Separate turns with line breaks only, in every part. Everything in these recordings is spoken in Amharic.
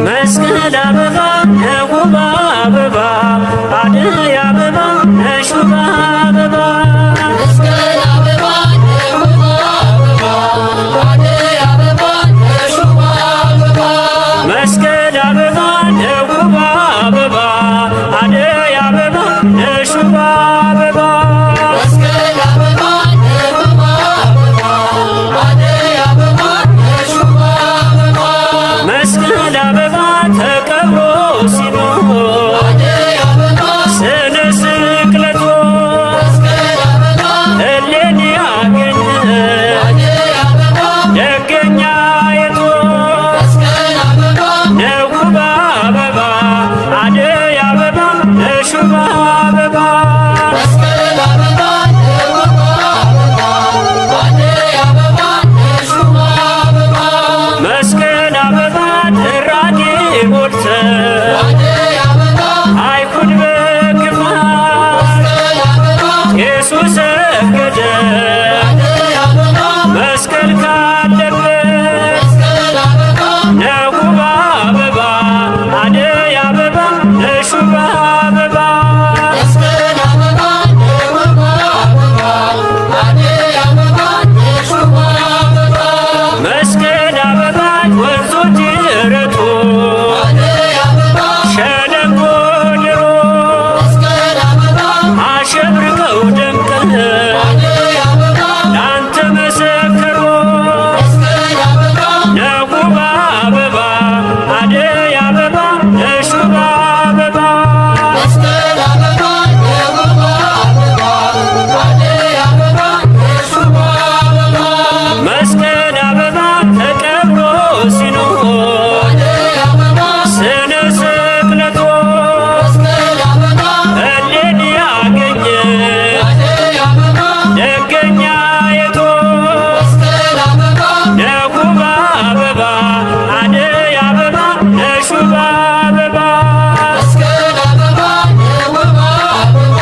መስቀል አበባ ነውብ አበባ አደይ አበባ ነሹብ አበባ
መስቀል አበባ ነውብ አበባ አደይ አበባ ነሹብ አበባ
መስቀል አበባ ነውብ አበባ አደይ አበባ ነሹብ አበባ
መስቀል አበባ ነውብ አበባ አደይ አበባ ነሹብ አበባ
መስቀል አበባ ተቀብሮ ሲኖር
አደይ አበባ
ስለ ስቅለቱ
መስቀል አበባ
እሌኒ አገኘ
አደይ አበባ
ደገኛ የቶ
መስቀል አበባ
ነውብ አበባ አደይ አበባ ነሹብ አበባ
መስቀል አበባ ነውብ አበባ አደይ አበባ ነሹብ አበባ
መስቀል አበባ ድራጌ ሞልተ
አደይ አበባ
አይሁድ በክፋት
መስቀል አበባ
ቄሱ ሰገደ
አደይ አበባ
መስቀል ካለበት
መስቀል አበባ
ነውብ አበባ አደይ አበባ ነሹብ አበባ
መስቀል አበባ ነውብ አበባ አደይ አበባ ነሹብ አበባ
መስቀል አበባ ወንዞች ጅረቱ
አደይ አበባ
ሸለቆ ድሮ
መስቀል አበባ
አሸብርቀው ደምቀህ
አደይ አበባ
ላንተ መሰከሮ
መስቀል አበባ
ነውብ አበባ አደይ አበባ ነሹብ አበባ
መስቀል አበባ ነውብ አበባ አደይ አበባ ነሹብ አበባ
መስቀል አበባ ተቀብሮ ሲኖር
አደይ አበባ
ስለ ስቅለቱ
መስቀል አበባ
እሌኒ አገኘ
አደይ አበባ
ደገኛ የቶ
መስቀል አበባ
ነውብ አበባ አደይ አበባ ነሹብ አበባ
መስቀል አበባ ነውብ አበባ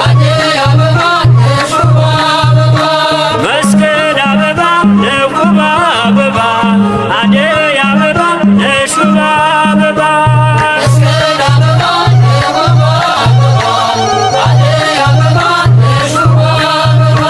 አደይ አበባ ነሹብ አበባ
መስቀል አበባ ነውብ አበባ አደይ አበባ ነሹብ አበባ
መስቀል አበባ ነውብ አበባ አደይ አበባ ነሹብ አበባ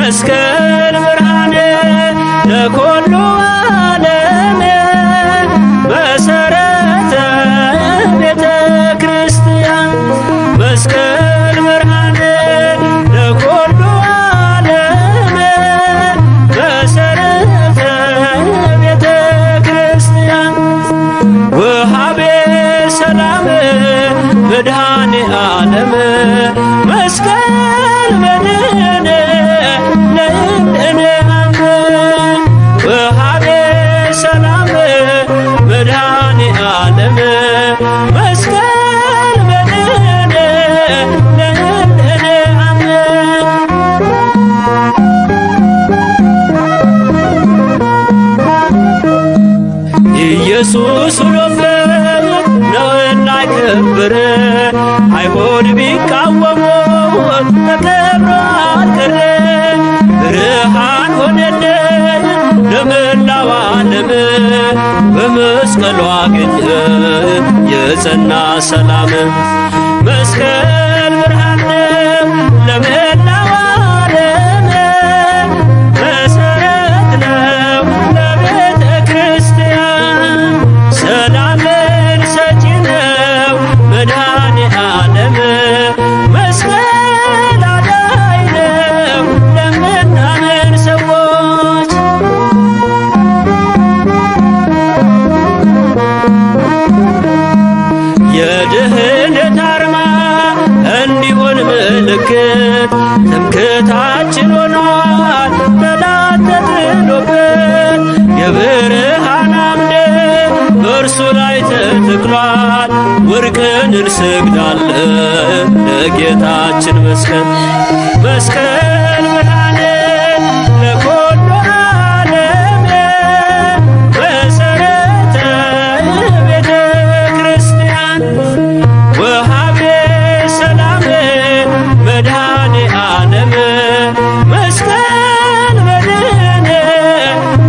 መስቀል ብርሃን ለኩሉ ዓለም መሰረተ ቤተ ክርስቲያን መስቀል ብርሃን ለኩሉ ዓለም መሰረተ ቤተ ክርስቲያን ወሃቤ ሰላም መድኃኔ ዓለም መስቀል መድህን ለእንደኔ አምን ወሃቤ ሰላም መድኃኔ ዓለም መስቀል መድህን ለእንደኔ አምን ኢየሱስ ሎፈት ነውና ከበረ አይሁድ ቢቃወሙት ተከብሮ አልቀረ ብርሃን ሆነልን ለመላው ዓለም በመስቀሉ አገኘ የጸና ሰላም መስቀል ብርሃን ለመላው ዓለም መሰረት ነው ለቤተ ክርስቲያን ሰላምን ሰጪ ነው መድኃኔ ዓለም መስቀል አዳኝ ነው ለምናምን ሰዎች የድህነት አርማ እንዲሆን ምልክት ትምክህታችን ሆኗል ጠላት ተጥሎበት የብርሃን አምድ በእርሱ ላይ ተተክሏል ወርቅን እንሰግዳለን ለጌታችን መስቀል መስቀል ብርሃን ለኩሉ ዓለም መሰረተ ቤተ ክርስቲያን ወሃቤ ሰላም መድኃኔ ዓለም መስቀል መድህን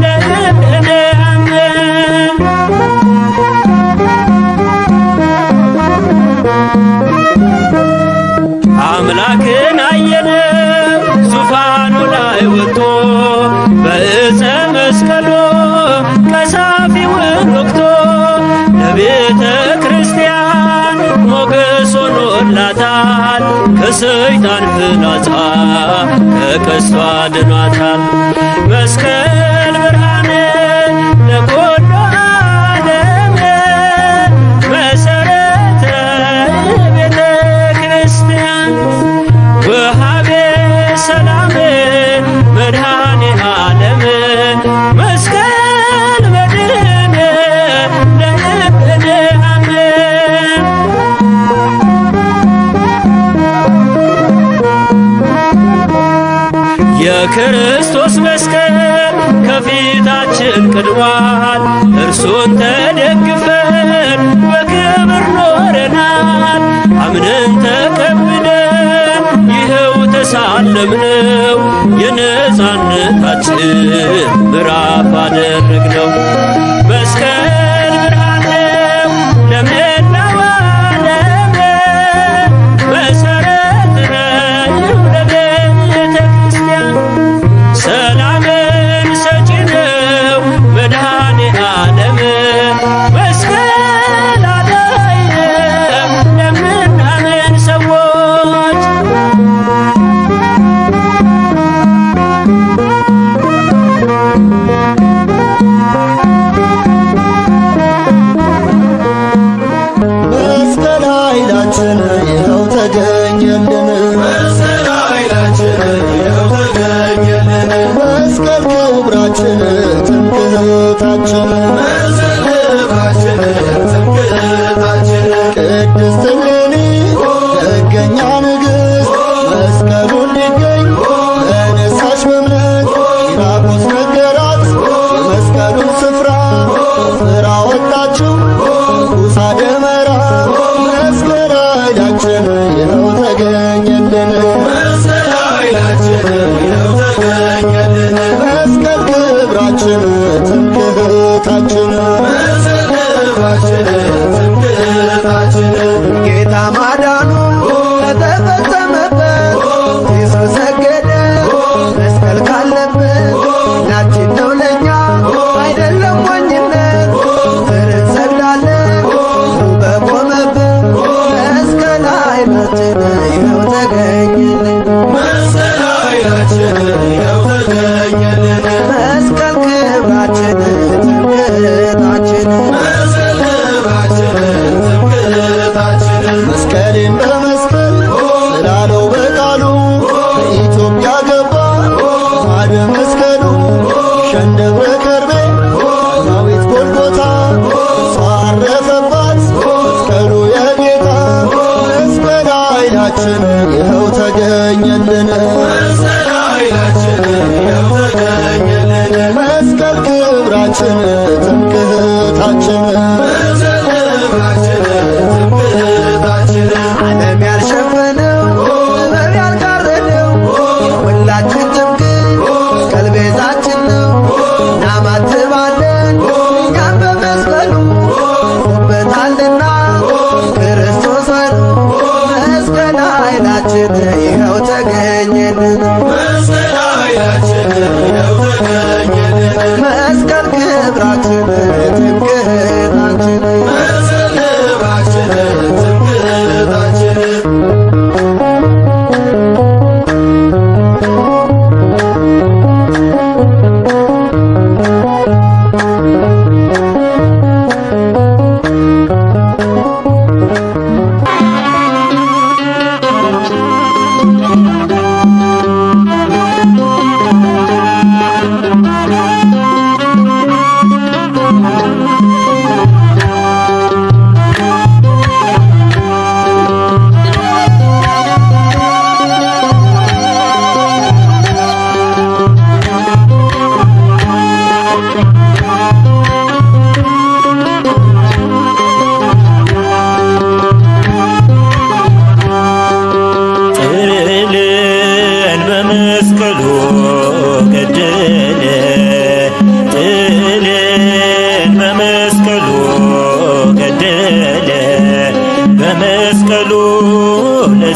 ለእንደኔ አምን አምላክን አየነው ዙፋኑ ላይ ወጥቶ በዕፀ መስቀሉ ቀሳፊውን ወግቶ ለቤተ ክርስቲያን ሞገስ ሆኖላታል ከሰይጣን ፍላጻ ከቀስቱ አድኗታል መስቀል ብርሃን ለኩሉ ዓለም መሰረተ ቤተ ክርስቲያን ወሃቤ ሰላም መድኃኔ ዓለም መስቀል መድህን ለእንደኔ አምን የክርስቶስ መስቀል ከፊታችን ቀድሟል እርሱን ተደግፈን በክብር ኖረናል አምነን ተቀብለን ይኸው ተሳለምነው የነፃነታችን ምዕራፍ አደረግነው መስቀል ብርሃን ለመላው ዓለም መሰረት ነው ለቤተ ክርስቲያን ሰላምን ሰጪ ነው መድኃኔ ዓለም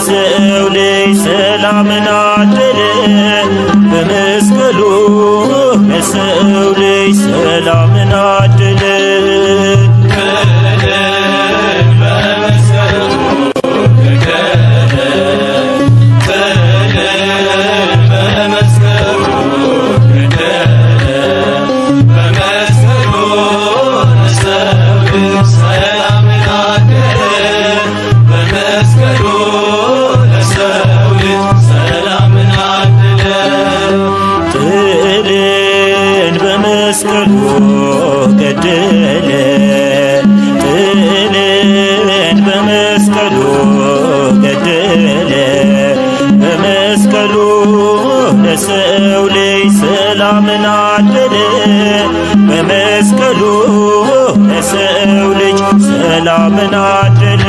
ለሰው ልጅ ሰላምን አደለ በመስቀሉ ለሰው ልጅ ሰላምን አደለ። በመስቀሉ ገደለ ጥልን በመስቀሉ ገደለ በመስቀሉ ለሰው ልጅ ሰላምን አደለ በመስቀሉ ለሰው ልጅ ሰላምን አደለ።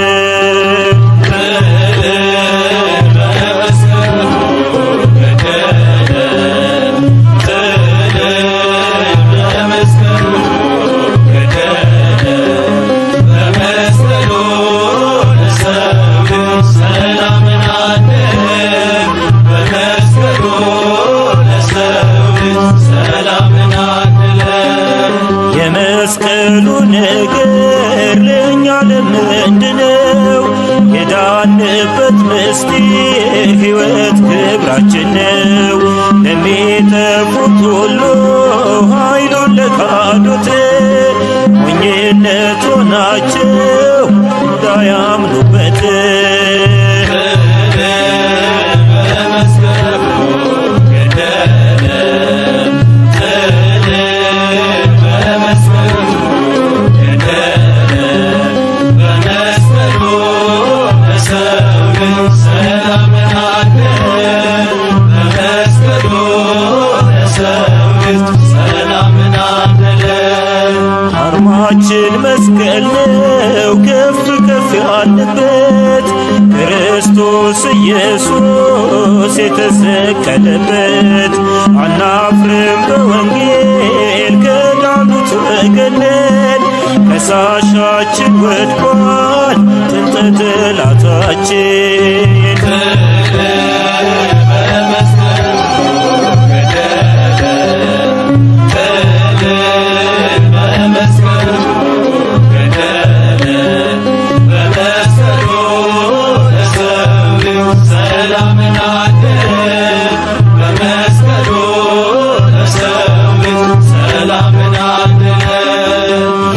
የመስቀሉ ነገር ለእኛ ለምንድነው? የዳንበት ምስጢር ሕይወት ክብራችን ነው። ለሚጠፉት ሁሉ ኃይሉን ለካዱት ሞኝነት ሆናቸው እንዳያምኑበት አርማችን መስቀል ነው ከፍ ከፍ ያለበት ክርስቶስ ኢየሱስ የተሰቀለበት። አናፍርም በወንጌል ከዳኑት ወገን ነን። ከሳሻችን ወድቋል ጥንተ ጠላታችን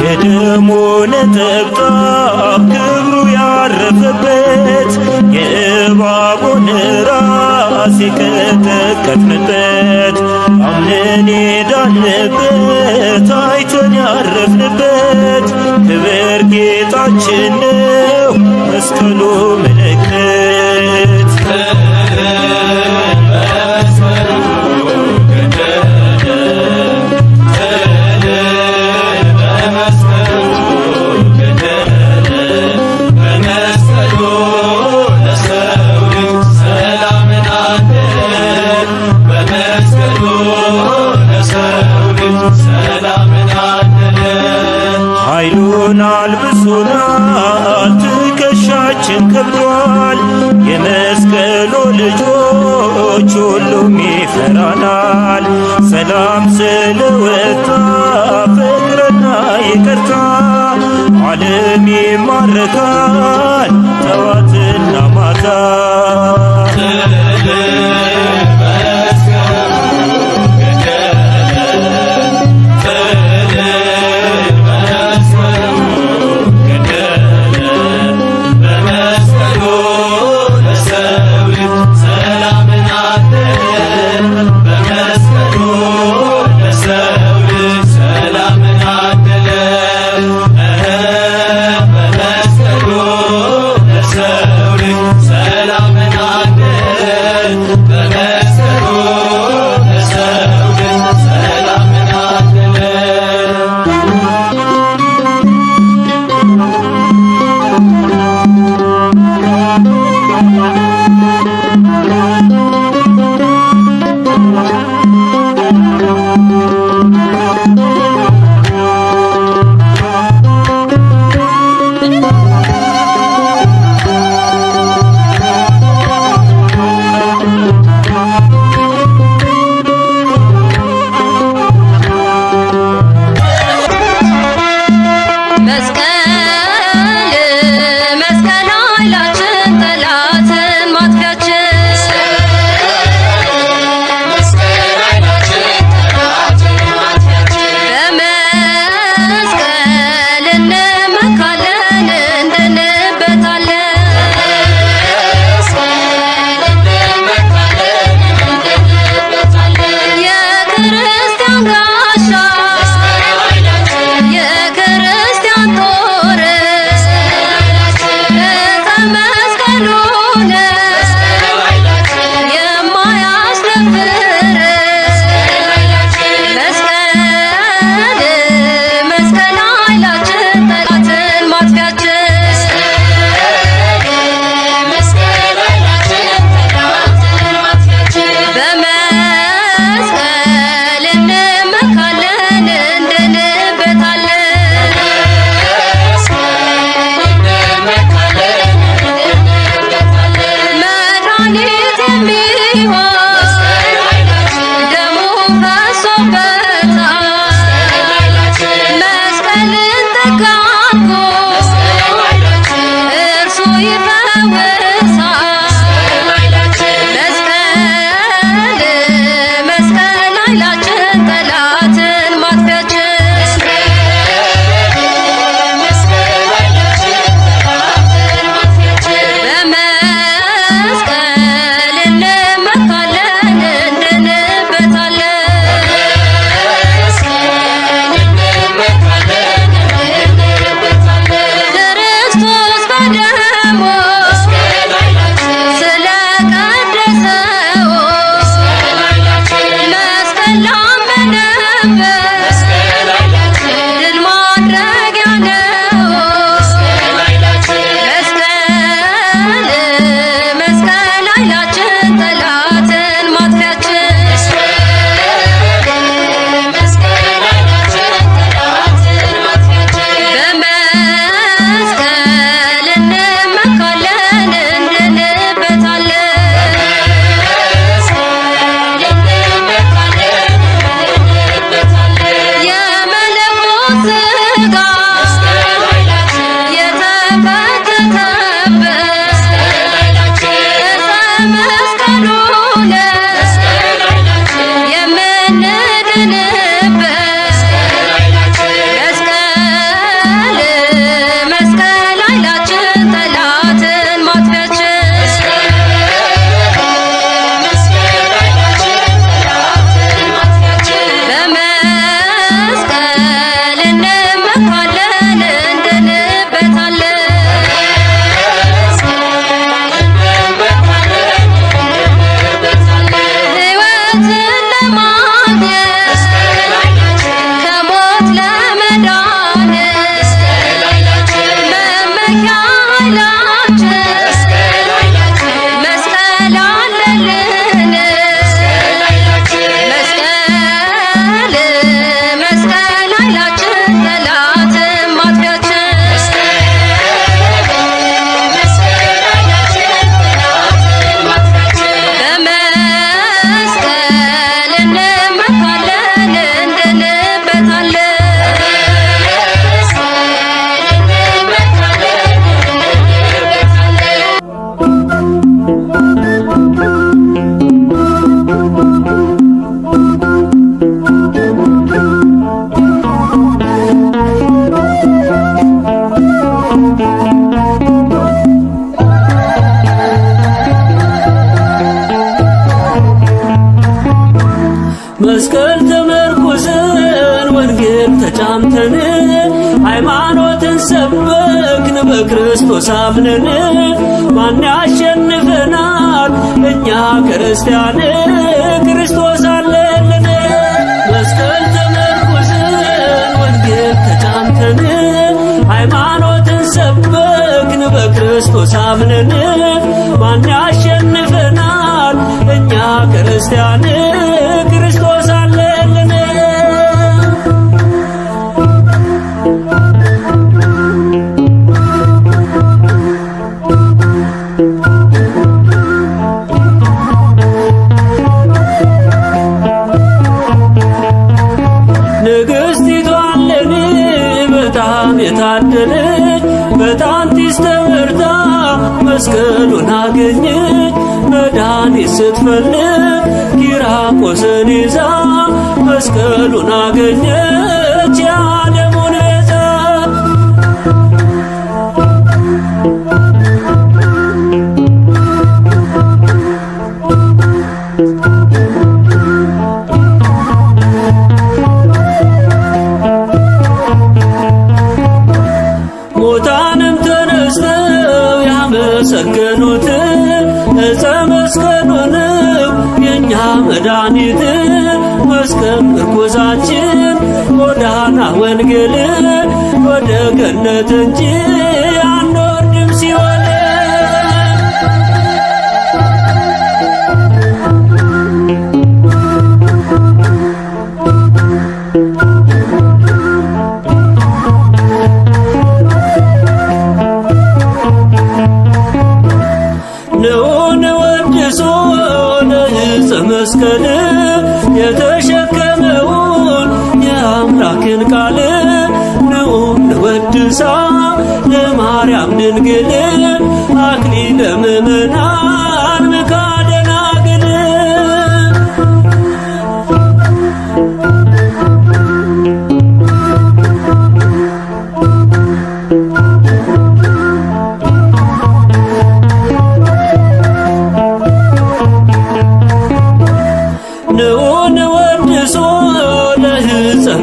የደሙ ነጠብጣብ ክብሩ ያረፈበት የእባቡን ራስ የቀጠቀጥንበት አምነን የዳንበት አይተን ያረፍንበት ክብር ጌጣችን ነው መስቀሉ ምልክት። ኃይሉን አልብሶናል ትከሻችን ከብዷል። የመስቀሉ ልጆች ሁሉም ይፈራናል። ሰላም ስለወጣ ፍቅርና ይቅርታ ዓለም ይማረካል ጠዋትና ማታ።
ሰላምን
መስቀል ተመርኩዘን ወንጌል ተጫምተን ሃይማኖትን ሰበክን በክርስቶስ አምነን ማን ያሸንፈናል እኛ ክርስቲያን ክርስቶስ አለልን። መስቀል ተመርኩዘን ወንጌል ተጫምተን ሃይማኖትን ሰበክን በክርስቶስ አምነን ማን ያሸንፈናል እኛ ክርስቲያን ክርስቶስ አለልን። ንግሥቲቱ አለኒ በጣም የታደለች በጣንቲስ ተመርታ መስቀሉን አገኘች። መድኃኒት ስትፈልግ ኪራቆስን ይዛ መስቀሉን አገኘች የዓለሙን ቤዛ። ሙታንም ተነስተው ያመሰገኑት ዕፀ መስቀሉ ነው የእኛ መድኃኒት። መስቀል ምርኩዛችን ጎዳና ወንጌል ወደ ገነት እንጂ አንወርድም ሲኦል። መስቀል የተሸከመውን የአምላክን ቃል ንዑ ንወድሳ ለማርያም ድንግል አክሊለ ምእመናን ምክሐ ደናግል።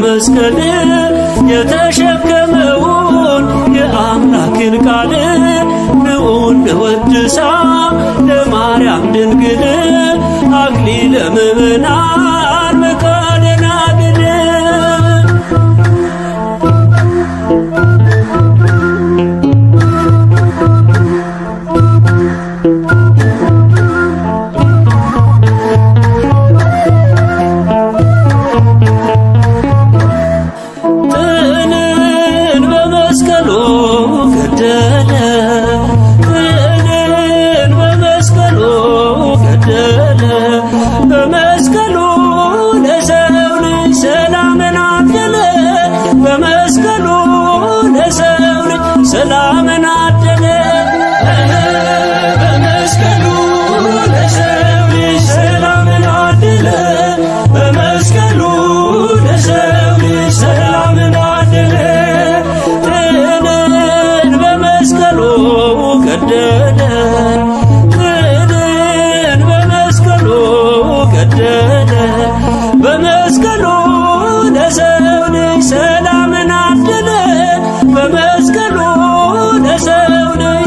መስቀል የተሸከመውን የአምላክን ቃል ንዑ ንወድሳ ለማርያም ድንግል አክሊለ ምእመናን ምክሐ ደናግል። በመስቀሉ ለሰው ልጅ ሰላምን አደለ። በመስቀሉ ለሰው ልጅ ሰላምን አደለ። በመስቀሉ ለሰው ልጅ ሰላምን አደለ። በመስቀሉ ለሰው ልጅ ሰላምን አደለ። ጥልን በመስቀሉ ገደለ። በመስቀሉ ለሰው ልጅ ሰላምን አደለ። በመስቀሉ ለሰው ልጅ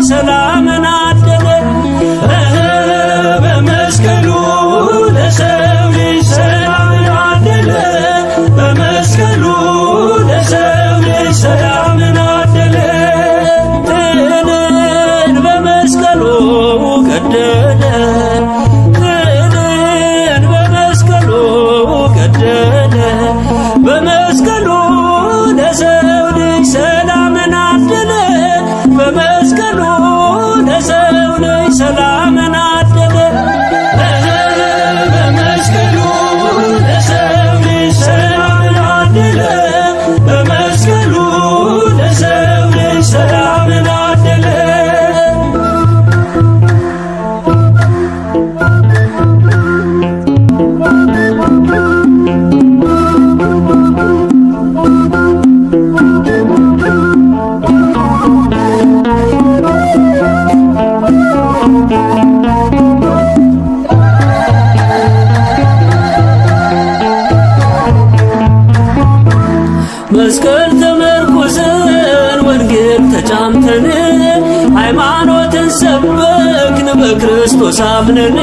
በክርስቶስ አምነን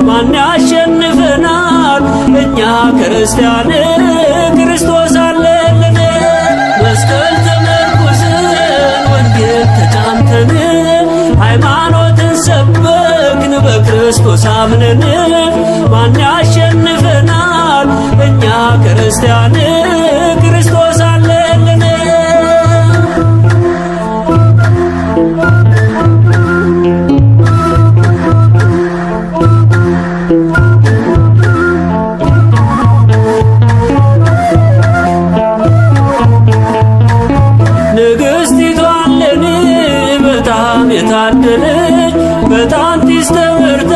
ማን ያሸንፈናል? እኛ ክርስቲያን ክርስቶስ አለልን። መስቀል ተመርኩዘን ወንጌል ተጫምተን ሃይማኖትን ሰበክን በክርስቶስ አምነን ማን ያሸንፈናል? እኛ ክርስቲያን ክርስቶስ አለልን። ንግሥቲቱ እሌኒ በጣም የታደለች በጣንቲስ ተመርታ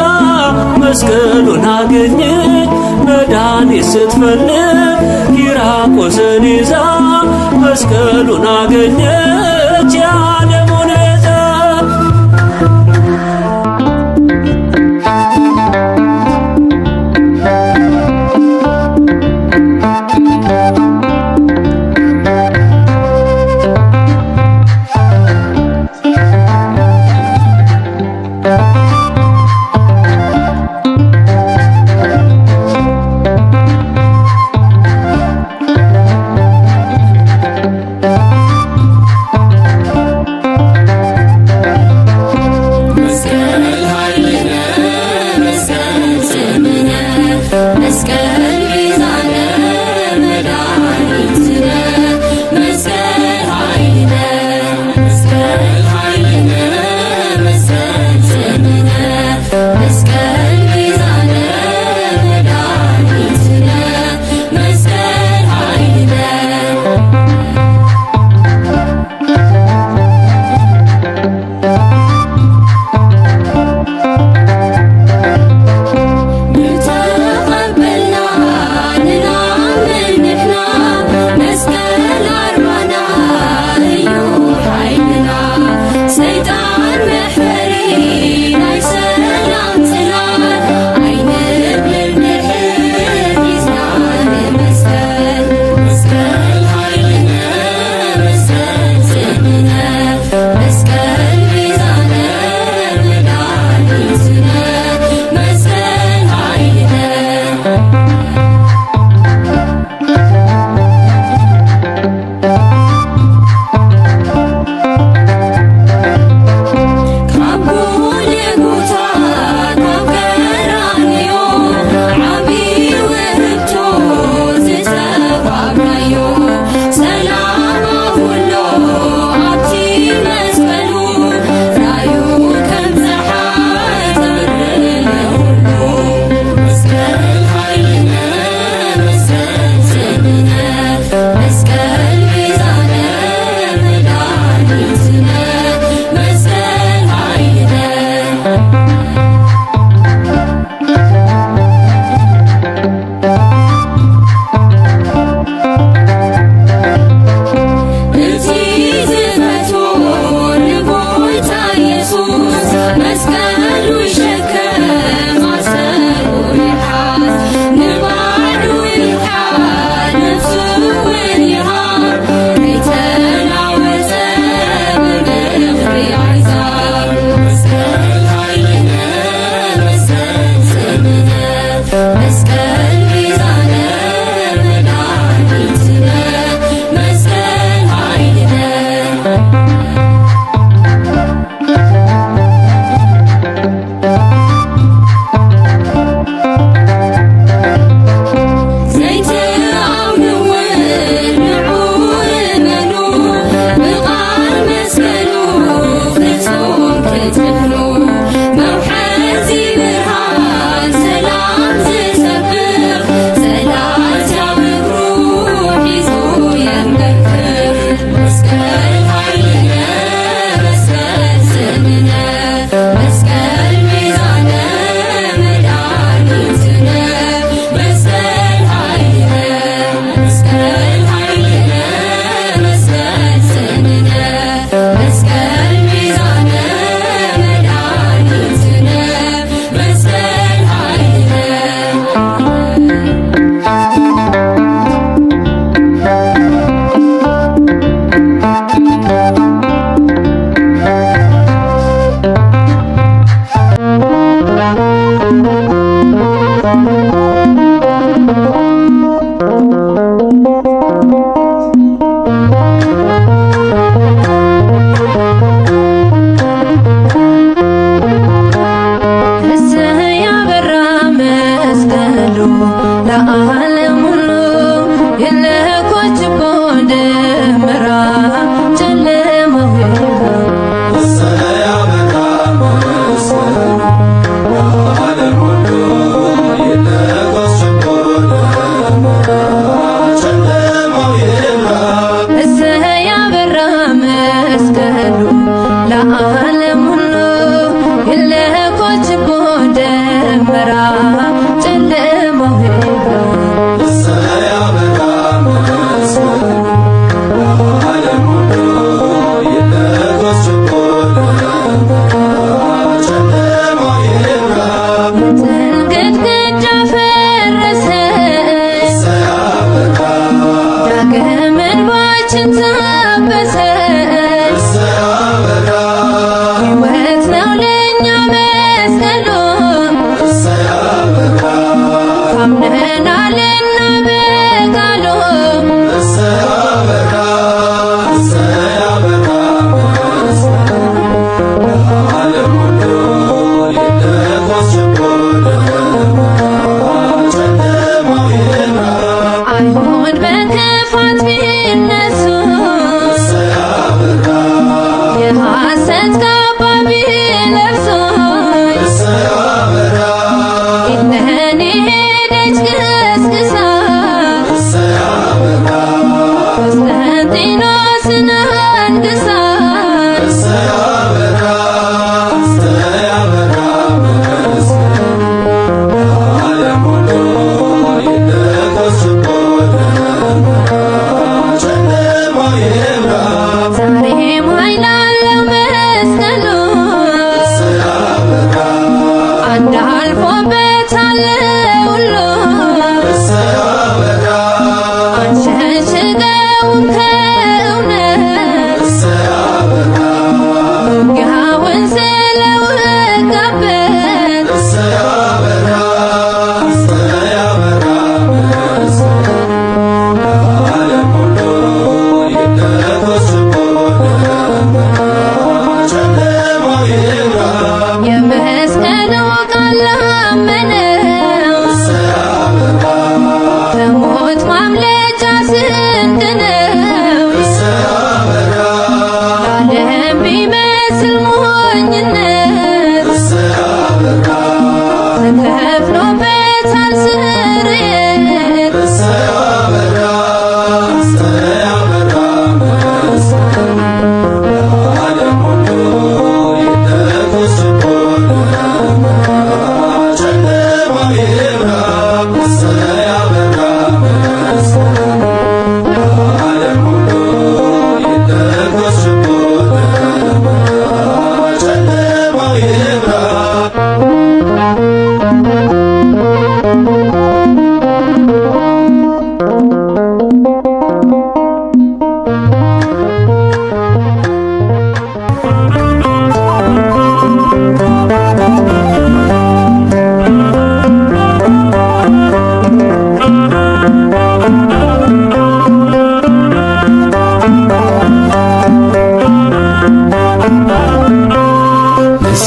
መስቀሉን አገኘች። መድኃኒት ስትፈልግ ኪራቆስን ይዛ መስቀሉን አገኘች የዓለሙን ቤዛ።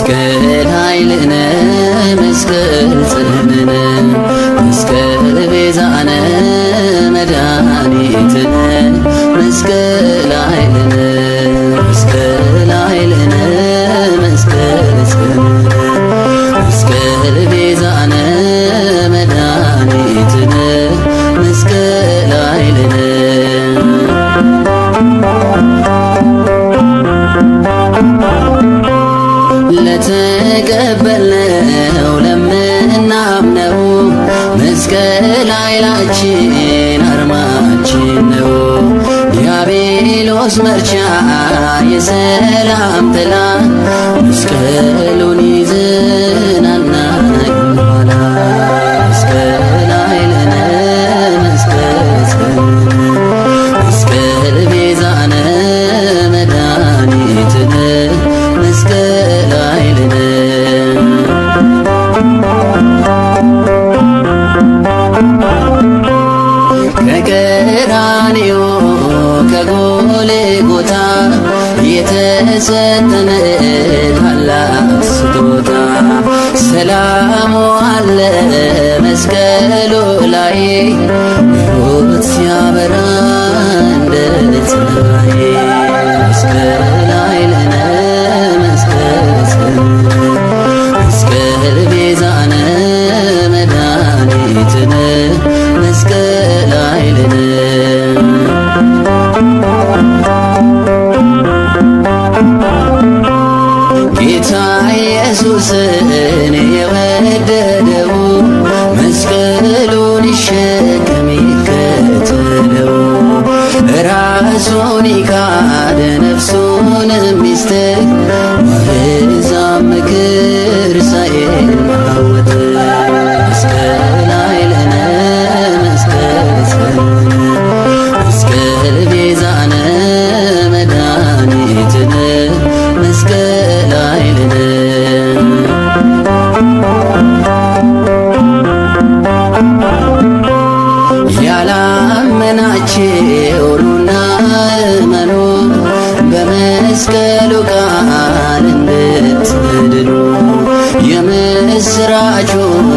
መስቀል ኃይልነ መስቀል ጽንዕነ መስቀል ቤዛነ መድኃኒትነ መስቀል ኃይልነ መስቀል ኃይልነ መስቀል ጽንዕነ መስቀል ቤዛነ መድኃኒትነ መስቀል ኃይልነ ለተቀበልነው ለምናምነው መስቀል ኃይላችን አርማችን ነው። ዲያብሎስ መርቻ የሰላም ጥላ መስቀሉን ይዘን አናይም ኋላ መስቀል ኃይልነ መስቀል ጽንዕነ መስቀል ቤዛነ መድኃኒትነ መስቀል ኃይልነ ከቀራንዮ ከጎልጎታ የተሰጠን ታላቅ ስጦታ ሰላሙ አለ መስቀሉ ላይ ሕይወት ሲያበራ እንደ ፀሐይ መስቀል ኃይልነ መስቀል ጽንዕነ መስቀል ቤዛነ መድኃኒትነ መስቀል ኃይልነ ጌታ ኢየሱስን የወደደው መስቀሉን ይሸከም ይከተለው ራሱን ይካደ ነፍሱንም ይስጥ በአሕዛብ ምክር ሳይናወጥ መስቀል ኃይልነ መስቀል ጽንዕነ መስቀል ቤዛነ መድኃኒትነ መስቀል ኃይልነ ያላመናችሁ ኑና እመኑ በመስቀሉ ቃል እንድትድኑ የምስራቹን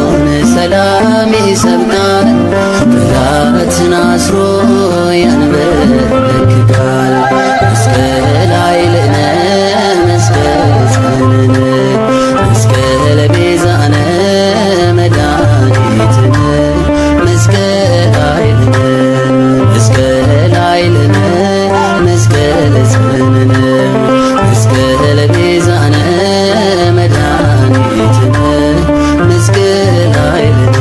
ሰላም ይሰብካል ጠላትን አስሮ ያንበረክካል መስቀል ኃይልነ መስቀል ጽንዕነ መስቀል ቤዛነ መድኃኒትነ መስቀል ኃይልነ መስቀል ኃይልነ መስቀል ጽንዕነ መስቀል ቤዛነ መድኃኒትነ መስቀል ኃይልነ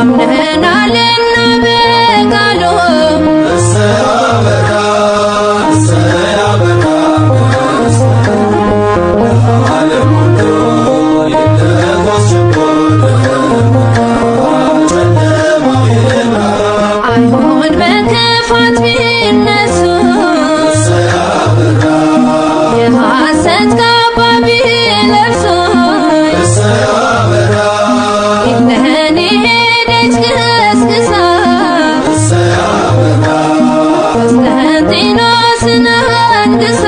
አምነናል ሄደች ገስግሳ ቆስጠንጢኖስን አንግሳ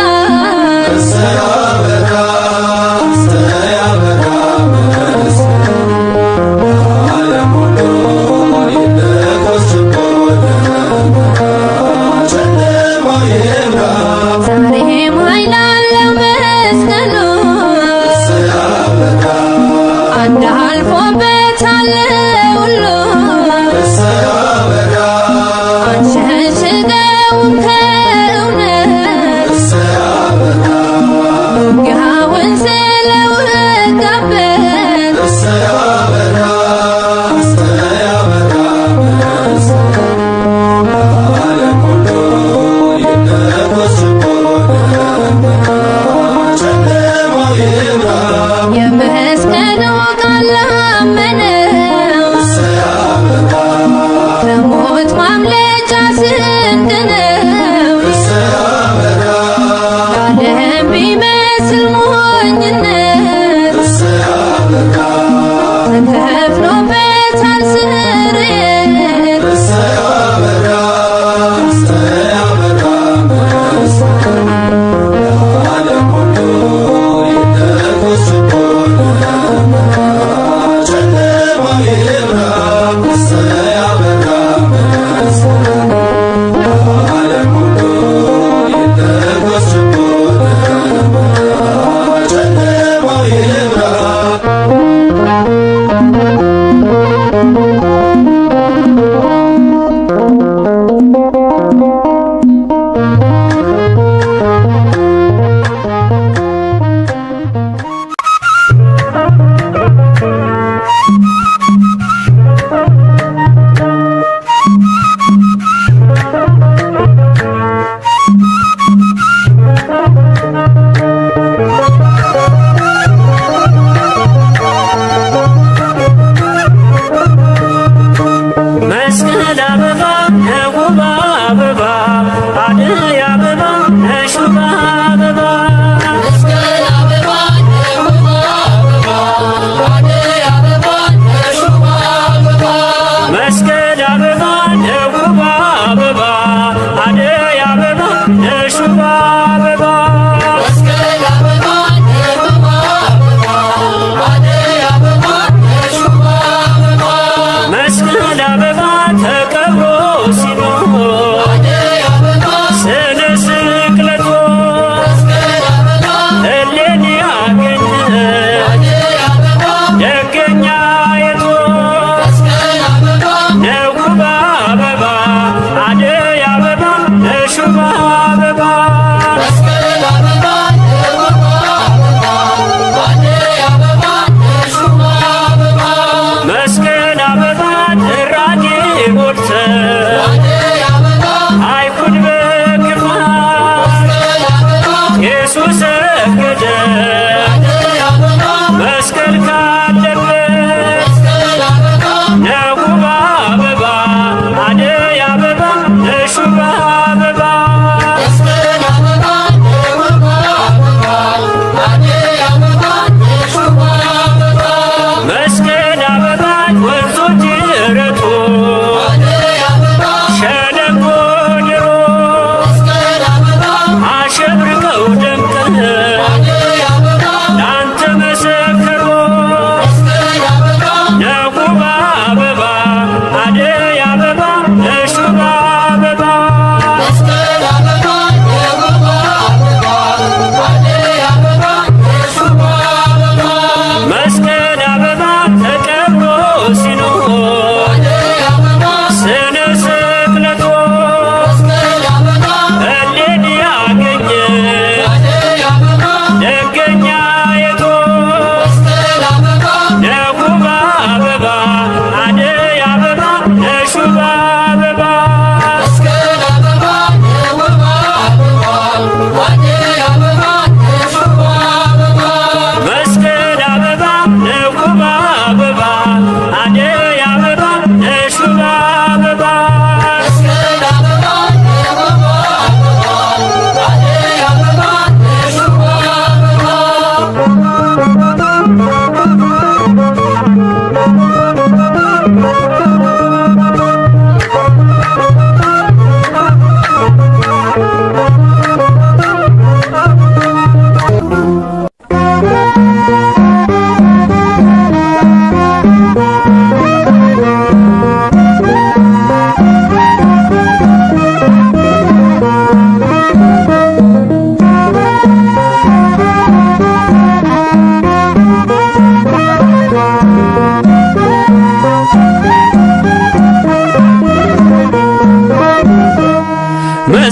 ዛሬም ኃይል አለው መስቀሉ አንድ አልፎበታል ሁሉ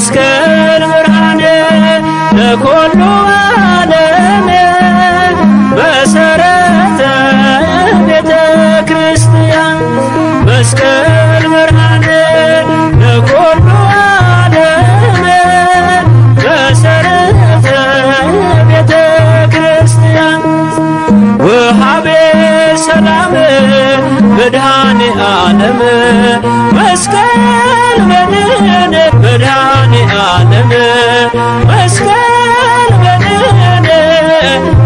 መስቀል ብርሃነ ለኩሉ ዓለም መሰረተ ቤተ ክርስቲያን መስቀል ብርሃነ ለኩሉ ዓለም መሰረተ ቤተ ክርስቲያን ወሃቤ ሰላም መድኃኔ ዓለም መስቀል መድኃኔ መድኃኔ ዓለም መስቀል መድኃኔ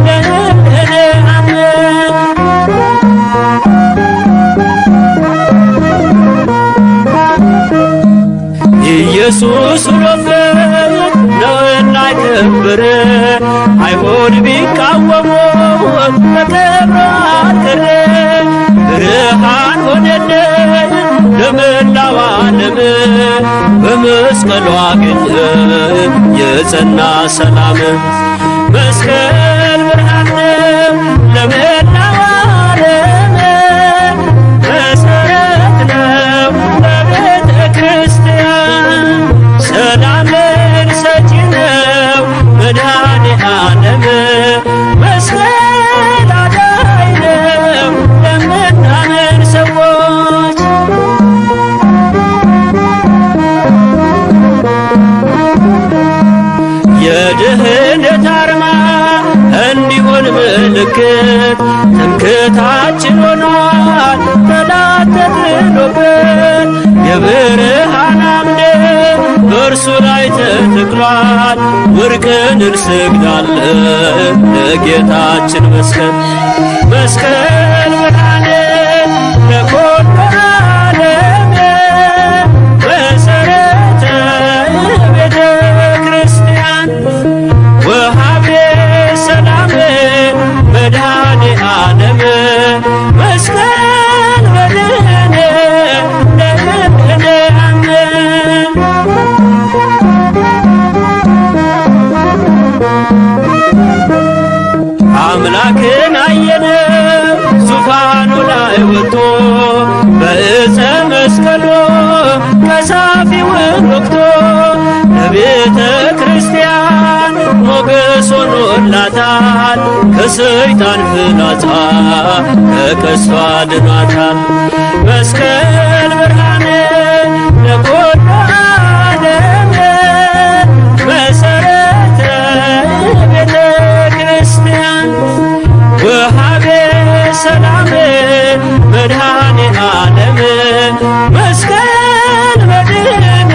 መድኃኔ ዓለም ኢየሱስ ሎበት ነውና ከበረ አይሁድ ቢቃወሙ ተከብሮ አልቀረ ብርሃን ሆነልን ለመላው ዓለም በመስቀሉ አገኘ የጸና ሰላም መስቀል ብርሃን ለመላው ዓለም መሰረት ነው ለቤተ ክርስቲያን ሰላምን ሰጪ ነው መድኃኔ ዓለም መስቀል አዳኝ ነው ለምናምን ሰዎች የድህነት አርማ እንዲሆን ምልክት ትምክህታችን ሆኗል ጠላት ተጥሎበት የብርሃን አምድ በእርሱ ላይ ተተክሏል ወርቅን እንሰግዳለን ለጌታችን መስቀል መስቀል ብርሃነ ለኩሉ ዓለም መሰረተ ቤተ ክርስቲያን ወሃቤ ሰላም መድኃኔ ዓለም መስቀል መድኃኔ መድኃኔ ዓለም አምላክን አየነው ዙፋኑ ላይ ወጥቶ በዕፀ መስቀሉ ቀሳፊውን ወግቶ ለቤተ ክርስቲያን ሞገስ ሆኖላታል ከሰይጣን ፍላጻ ከቀስቷ አድኗታል መስቀል ብርሃነ ለኩሉ ዓለም መሰረተ ቤተ ክርስቲያን ወሃቤ ሰላም መድኃኔ ዓለም መስቀል መድኃኔ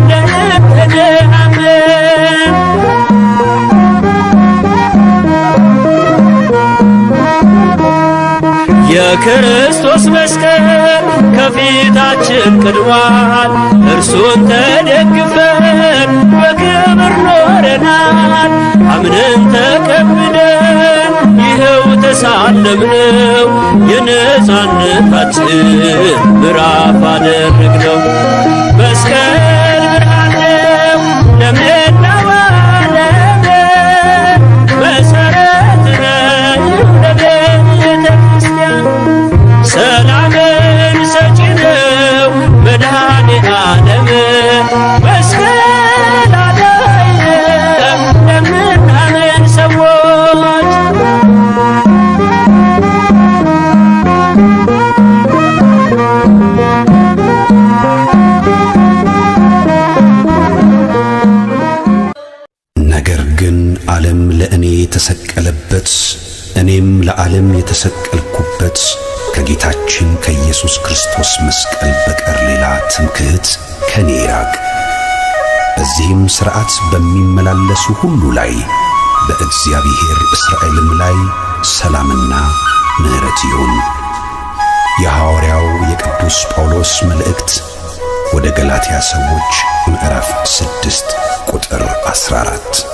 መድኃኔ ዓለም የክርስቶስ መስቀል ከፊታችን ቀድሟል እርሱን ተደግፈን በክብር ኖረናል አምነን ተቀብለን ይኸው ተሳለምነው የነጻነታችን ምዕራፍ አደረግነው መስቀል ብርሃን ነው ለመላው ዓለም መሰረት ነው ለቤተ ክርስቲያን ሰላምን ሰጪ ነው መድኃኔ ዓለም መስቀል አዳኝ ነው ለምናምን ሰዎች
ነገር ግን ዓለም ለእኔ የተሰቀለበት እኔም ለዓለም የተሰቀልኩበት ከጌታችን ከኢየሱስ ክርስቶስ መስቀል በቀር ሌላ ትምክህት ከኔ ይራቅ። በዚህም ሥርዓት በሚመላለሱ ሁሉ ላይ በእግዚአብሔር እስራኤልም ላይ ሰላምና ምሕረት ይሁን። የሐዋርያው የቅዱስ ጳውሎስ መልእክት ወደ ገላትያ ሰዎች ምዕራፍ 6 ቁጥር 14።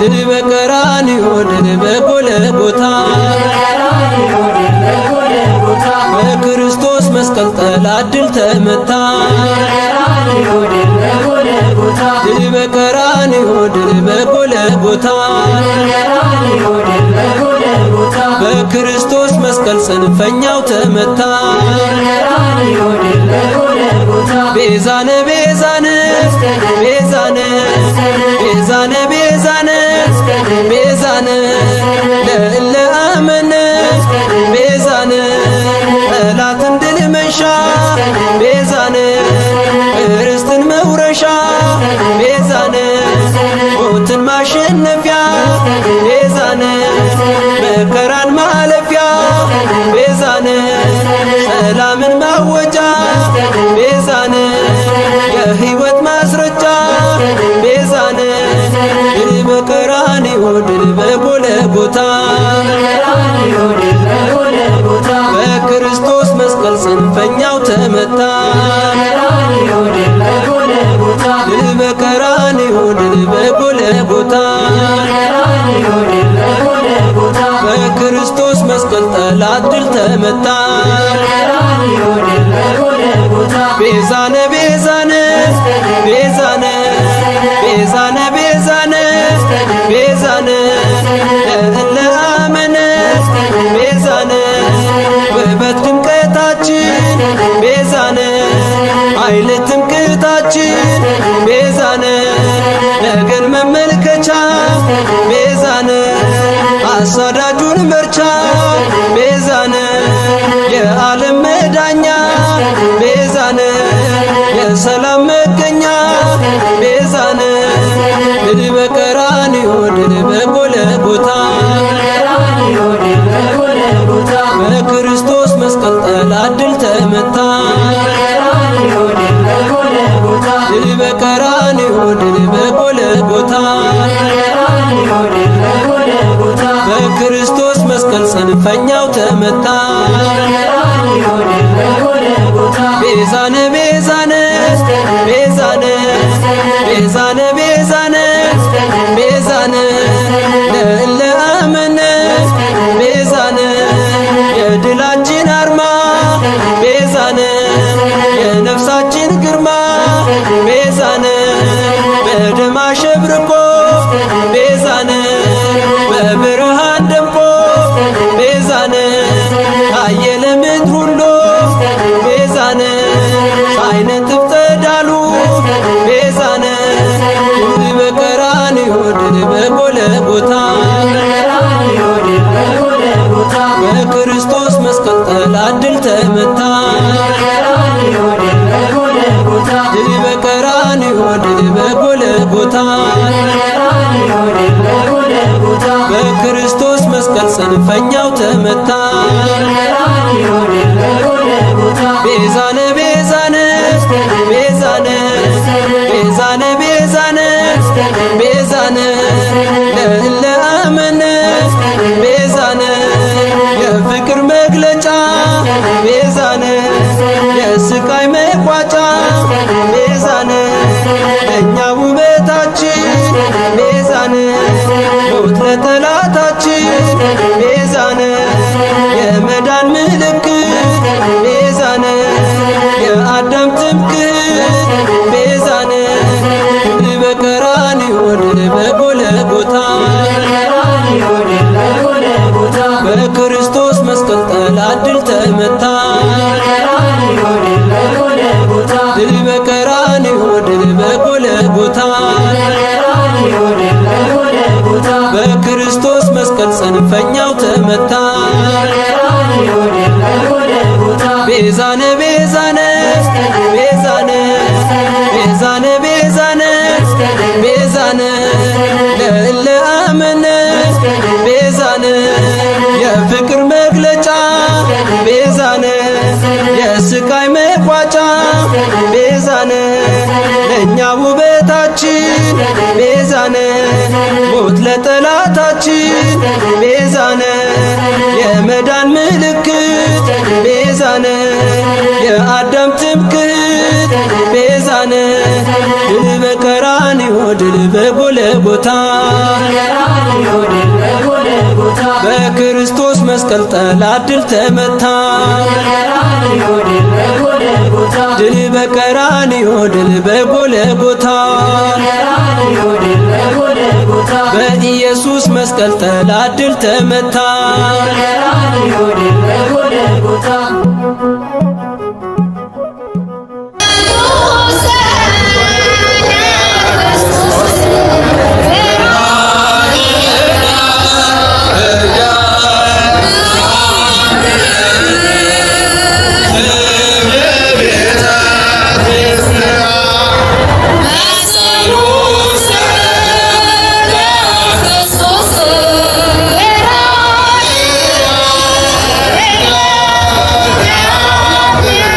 ድል በቀራንዮ ድል በጎልጎታ በክርስቶስ መስቀል ጠላት ድል ተመታ። ድል በቀራንዮ ድል በጎልጎታ በክርስቶስ መስቀል ጽንፈኛው ተመታ። ቤዛነ ቤዛነ ቤዛነ ቤዛነ ቤዛነ ቤዛነ ለእለ አመነ ቤዛነ ጠላትን ድል መንሻ ቤዛነ ርስትን መውረሻ ቤዛነ ሞትን ማሸነፊያ ቤዛነ መከራን ማለፊያ ቤዛነ ሰላምን ማወጃ ቤዛነ የሕይወት ማስረጃ ቤዛነ ድል በቀራንዮ ድል በጎልጎታ በክርስቶስ መስቀል ጽንፈኛው ተመታ። ድል በቀራንዮ ድል በጎልጎታ በክርስቶስ መስቀል ጠላት ድል ተመታ። ቤዛነ ቤዛነ ቤዛነ ቤዛነ ቤዛነ ቤዛነ ለእለ አመነ ቤዛነ ውበት ድምቀታችን ቤዛነ ኃይል ትምክህታችን ቤዛነ ነገን መመልከቻ ቤዛነ አሳዳጁን መርቻ ቤዛነ የዓለም መዳኛ ቤዛነ የሰላም መገኛ ቤዛነ ድል በቀራንዮ ድል በጎልጎታ በክርስቶስ መስቀል ጠላት ድል ተመታ። ድል በቀራንዮ ድል በጎልጎታ በክርስቶስ መስቀል ጽንፈኛው ተመታ። ቤዛነ ቤዛነ ቤዛነ ቤዛነ ቤዛነ ቤዛነ ለእለ አመነ ቤዛነ የድላችን አርማ ቤዛነ የነፍሳችን ግርማ ቤዛነ በደም አሸብርቆ ቤዛነ በብርሃን ደምቆ ቤዛነ ታየ ለምድር ሁሉ ቤዛነ ሳይነጥፍ ፀዳሉ ቤዛነ ድል በቀራንዮ ድል በጎልጎታ በክርስቶስ መስቀል ጠላት ድል ተመታ። ድል በቀራንዮ ድል በጎልጎታ በክርስቶስ መስቀል ጽንፈኛው ተመታ። ቤዛነ ቤዛነ ቤዛነ ቤዛነ ቤዛነ ቤዛነ ለእለ አመነ ቤዛነ የፍቅር መግለጫ ቤዛነ የስቃይ መቋጫ ቤዛነ ለእኛ ውበታችን ቤዛነ ሞት ለጠላታችን ቤዛነ የመዳን ምልክት ቤዛነ የአዳም ትምክህት ቤዛነ ድል በቀራንዮ ድል በጎልጎታ በክርስቶስ መስቀል ጠላት ድል ተመታ። ድል በቀራንዮ ድል በጎልጎታ በክርስቶስ መስቀል ጽንፈኛው ተመታ። ቤዛነ ቤዛነ ቤዛነ ቤዛነ ቤዛነ ቤዛነ ለእለ አመነ ቤዛነ የፍቅር መግለጫ ቤዛነ የስቃይ መቋጫ ቤዛነ ለእኛ ውበታችን ቤዛነ ሞት ለጠላታችን ቤዛነ የመዳን ምልክት ቤዛነ የአዳም ትምክህት ቤዛነ ድል በቀራንዮ ድል በጎልጎታ በክርስቶስ መስቀል ጠላት ድል ተመታ። ድል በቀራንዮ ድል በጎልጎታ በኢየሱስ በኢየሱስ መስቀል ጠላት ድል ተመታ።
ቀራንዮ ድል በጎልጎታ
Yeah.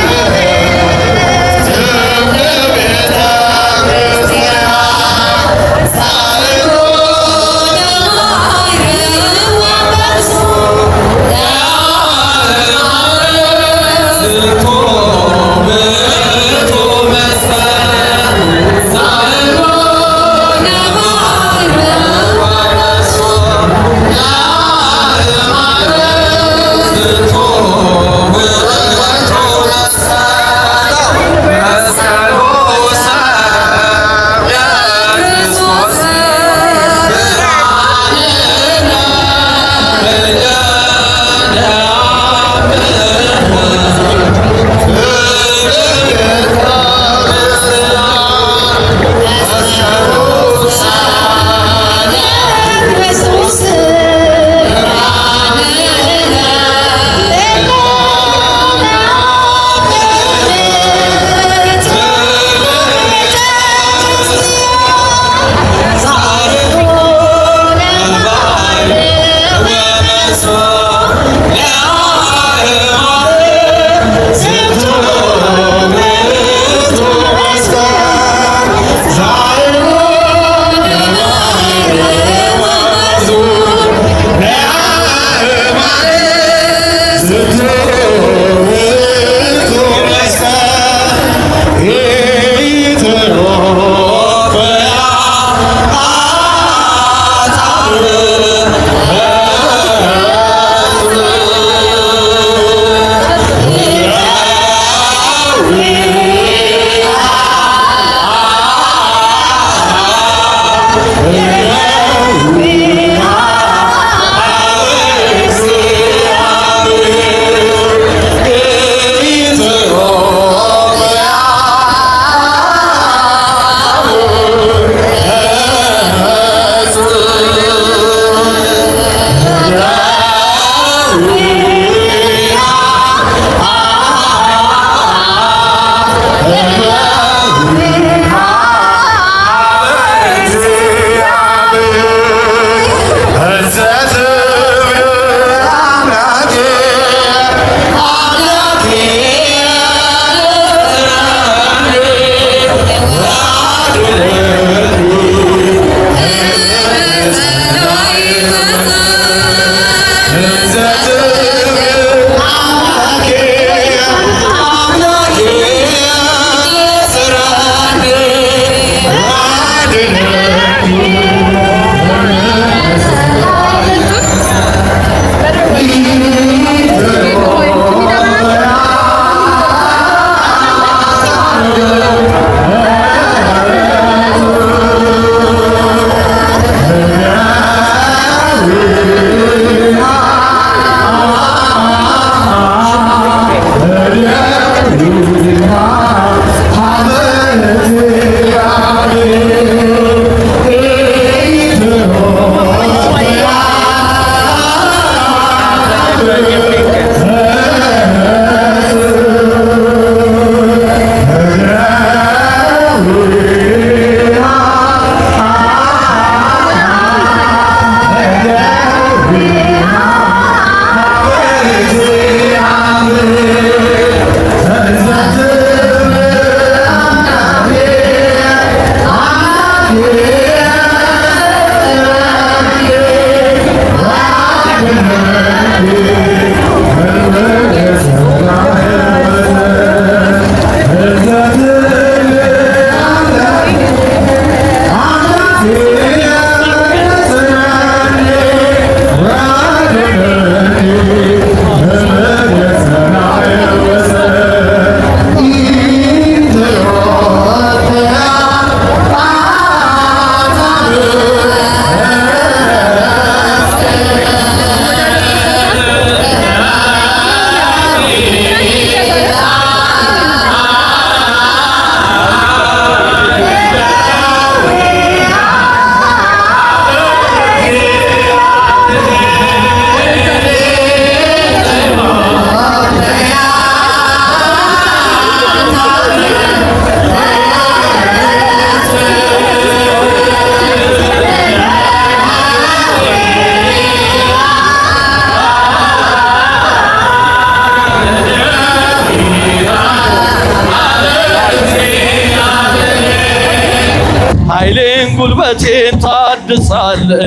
ጉልበቴን ታድሳለህ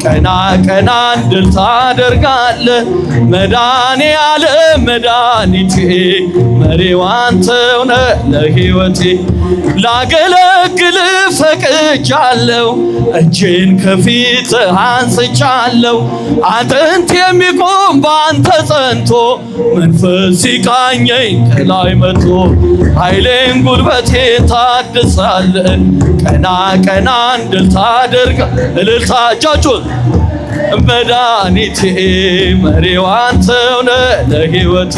ቀና ቀና እንድል ታደርጋለህ መዳኔ ዓለም መድኃኒቴ መሪው አንተው ነህ ለሕይወቴ ላገለግል ፈቅጃለሁ እጄን ከፊትህ አንስቻለሁ አጥንት የሚቆም ባንተ ጸንቶ መንፈስ ሲቃኘኝ ከላይ መጥቶ ኃይሌን ጉልበቴን ታድሳለህ ቀና ቀና እንድል ታደርጋለህ እልልታ እጃችሁን መድኃኒቴ መሪው አንተው ነህ ለሕይወቴ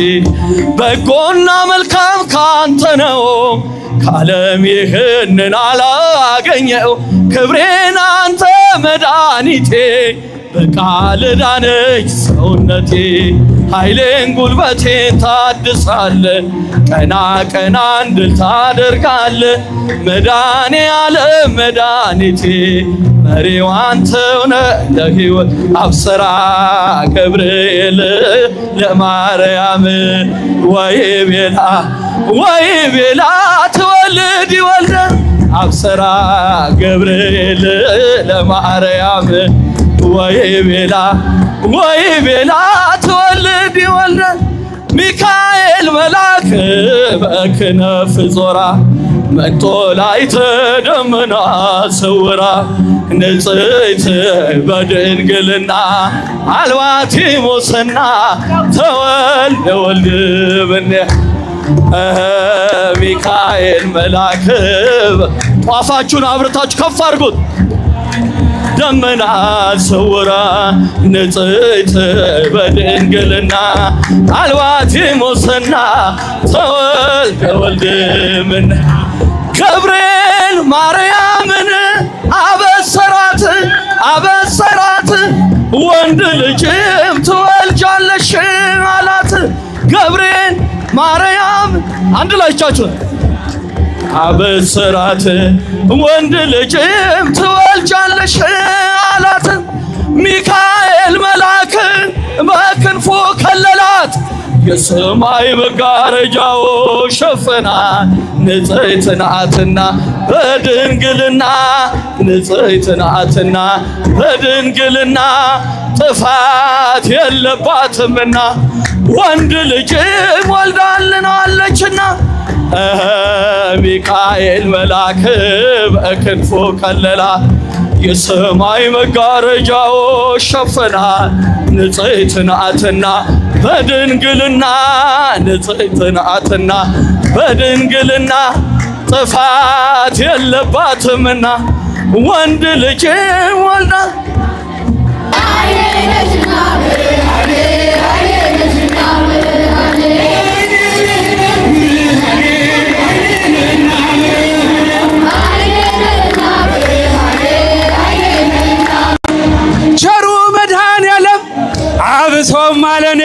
በጎና መልካም ካንተ ነው ከዓለም ይህንን አላገኘው ክብሬን አንተ መድኃኒቴ በቃል ዳነች ሰውነቴ ኃይሌን ጉልበቴን ታድሳለህ ቀና ቀና እንድል ታደርጋለህ መድኃኔ ዓለም መድኃኒቴ መሪው አንተው ነህ ለሕይወት አብሰራ ገብርኤል ለማርያም ወይቤላ ትወልድ ይወልደ አብሰራ ገብርኤል ለማርያም ወይቤላ ትወልድ ይወልደ ሚካኤል መልአክ በክነፍ ዞራ መጥቶ ላዕይተ ደመና ሰውራ ንጽሕት በድንግልና አልባቲ ሙስና ተወልደ ወልድ እምኔሃ ሚካኤል መልአክ ጧፋችሁን አብርታችሁ ከፍ አድርጉት ደመና ሰውራ ንጽሕት በድንግልና አልባቲ ሙስና ተወልደ ወልድ እምኔሃ ገብርኤል ማርያምን አበሰራት ወንድ ልጅም ትወልጃለሽ አላት ገብርኤል ማርያም አንድ ላይ እጃችሁን አበሰራት ወንድ ልጅም ትወልጃለሽ አላት ሚካኤል መልአክ በክንፉ ከለላት የሰማይ መጋረጃው ሸፈና ንጽሕት ናትና በድንግልና ንጽሕት ናትና በድንግልና ጥፋት የለባትምና ወንድ ልጅም ወልዳልናለችና ሚካኤል መልአክ በክንፉ ከለላት የሰማይ መጋረጃው ሸፈና ንጽሕት ናትና በድንግልና ንጽሕት ናትና በድንግልና ጥፋት የለባትምና ወንድ ልጅ ወልዳ
ቸሩ መድኃኔዓለም አብሶ ማለኔ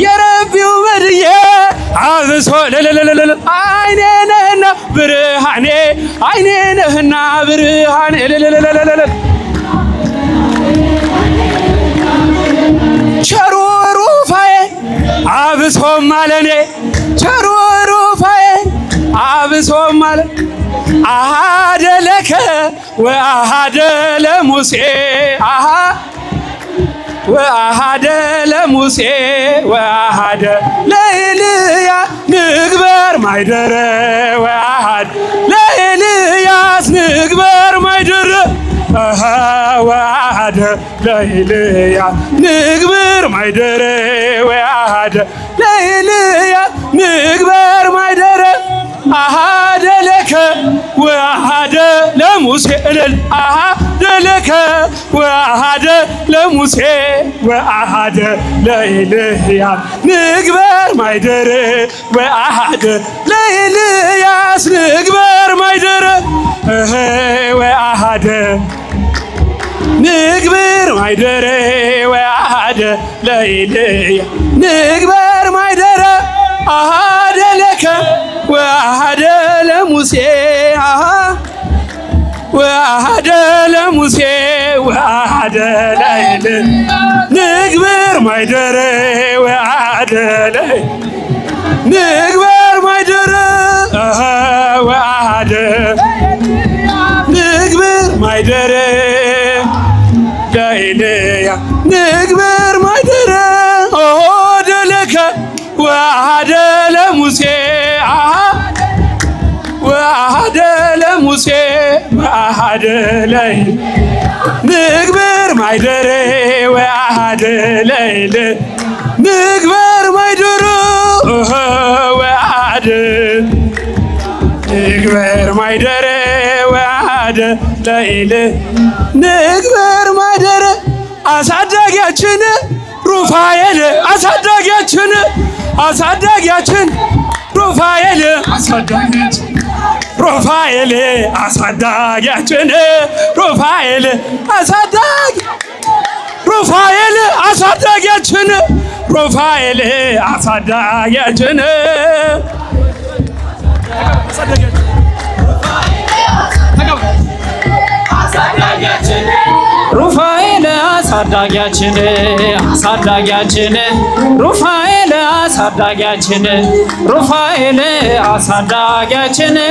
የረቢው መድዬ አብሶ አይኔ ነህና ብርሃኔ አይኔ ነህና ብርሃኔ ቸሩ ሩፋዬ አብሶ ማለኔ ቸሩ ሩፋዬ አብሶ ማለ አሃደ ለከ ወአሃደ ለሙሴ ወአሃደ ለሙሴ ወአሃደ ለኤልያ ንግበር ማይደረ ወአሃደ ለኤልያስ ንግበር ማይደረ ወአሃደ ለኤልያ ንግበር ማይደረ ወአሃደ ለኤልያ ንግበር ማይደረ አሃደ ለከ ወአሃደ ለሙሴ እልል አሃደ ለከ ወአሃደ ለሙሴ ወአሃደ ለኤልያ ንግበር ማይደረ ወአሃደ ለኤልያስ ንግበር ማይደረ ወአሃደ ንግበር ማይደረ ወአሃደ ለኤልያ ንግበር ማይደረ አሃደ ለከ ወአሃደ ለሙሴ ወአሃደ ለሙሴ ወአሃደ ለኤልያ ንግበር ማይደረ ወአሃደ ንግበር ማይደረ ወአሃደ ንግበር ማይደረ ለኤልያ ንግበር ማይደረ ኦደለከ ወአሐደ ለሙሴ ወአሐደ ለሙሴ ወአሐደ ንግበር ማይደረ ወአሐደ ለኤል ንግበር ማይደረ ወአሐደ ንግበር ማይደረ ወአሐደ ለኤል ንግበር ማይደረ አሳዳጊያችን ሩፋኤል አሳዳጊያችን ሩፋኤል ሩፋኤል አሳዳጊያችን ሩፋኤል አሳዳጊያችን ሩፋኤል አሳዳጊያችን
ሩፋኤል አሳዳጊያችን ሩፋኤል አሳዳጊያችን ሩፋኤል አሳዳጊያችን ሩፋኤል አሳዳጊያችን